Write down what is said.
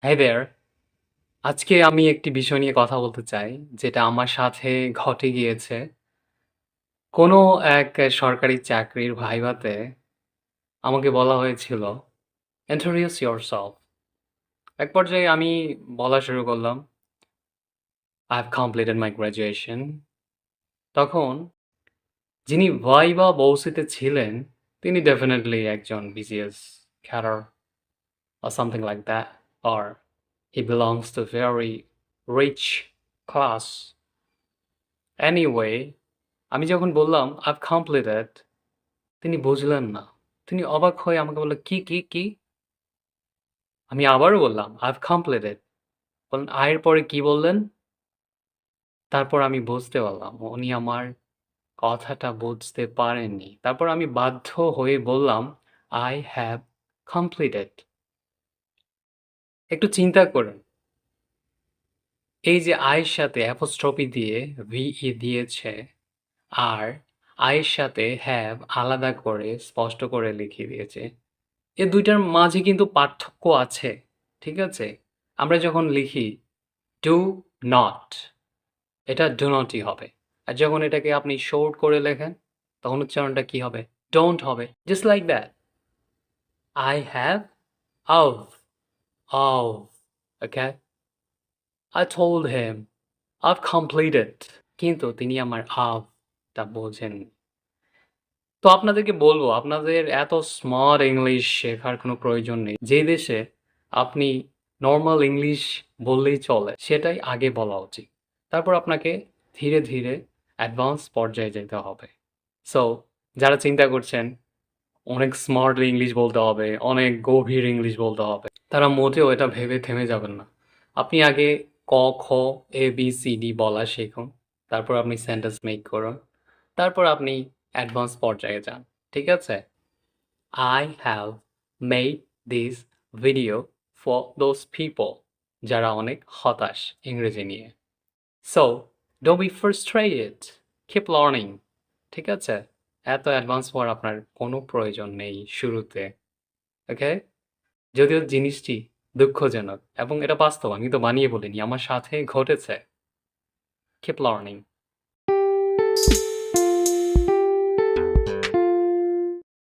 Hey there! আজকে আমি একটি বিষয় নিয়ে কথা বলতে চাই, যেটা আমার সাথে ঘটে গিয়েছে। কোনো এক সরকারি চাকরির ভাইভাতে আমাকে বলা হয়েছিল, "Introduce yourself." এক পর্যায়ে আমি বলা শুরু করলাম, "I've completed my graduation." তখন যিনি ভাইভা বসিতে ছিলেন, তিনি ডেফিনিটলি একজন BCS cadre or something like that, or he belongs to very rich class. Anyway, আমি যখন বললাম, "I've completed," তিনি বুঝলেন না। তিনি অবাক হয়ে আমাকে বললেন, "কি?" আমি আবারও বললাম, "I've completed." বললেন, "I" এর পরে কি বললেন? তারপর আমি বুঝতে পারলাম উনি আমার কথাটা বুঝতে পারেননি। তারপর আমি বাধ্য হয়ে বললাম, "I have completed." একটু চিন্তা করুন। এই যে I এর সাথে apostrophe দিয়ে VE দিয়েছে, আর I এর সাথে have আলাদা করে স্পষ্ট করে লিখে দিয়েছে। এ ২ টার মাঝে কিন্তু পার্থক্য আছে। ঠিক আছে? আমরা যখন লিখি do not, এটা do not ই হবে। আর যখন এটাকে আপনি শর্ট করে লেখেন, তখন উচ্চারণটা কি হবে? don't হবে। Just like that. I have of, okay? I told him I've completed, কিন্তু তিনি আমার of টা বোঝেননি। তো আপনাদেরকে বলব, আপনাদের এত স্মার্ট ইংলিশ শেখার কোনো প্রয়োজন নেই। যে দেশে আপনি নরমাল ইংলিশ বললেই চলে, সেটাই আগে বলা উচিত। তারপর আপনাকে ধীরে, ধীরে অ্যাডভান্স পর্যায়ে যেতে হবে। সো যারা চিন্তা করছেন অনেক স্মার্টলি ইংলিশ বলতে হবে, অনেক গভীর ইংলিশ বলতে হবে, তারা মোটেও এটা ভেবে থেমে যাবেন না। আপনি আগে ক, খ, ABCD বলা শিখুন। তারপর আপনি সেন্টেন্স মেক করুন। তারপর আপনি অ্যাডভান্স পর্যায়ে যান। ঠিক আছে? I have made this video for those people যারা অনেক হতাশ ইংরেজি নিয়ে। So, don't be frustrated. Keep learning. ঠিক আছে? এত অ্যাডভান্স হওয়ার আপনার কোনো প্রয়োজন নেই শুরুতে। ওকে? যদিও জিনিসটি দুঃখজনক এবং এটা বাস্তব। আমি তো বানিয়ে বলিনি। আমার সাথে ঘটেছে। Keep learning.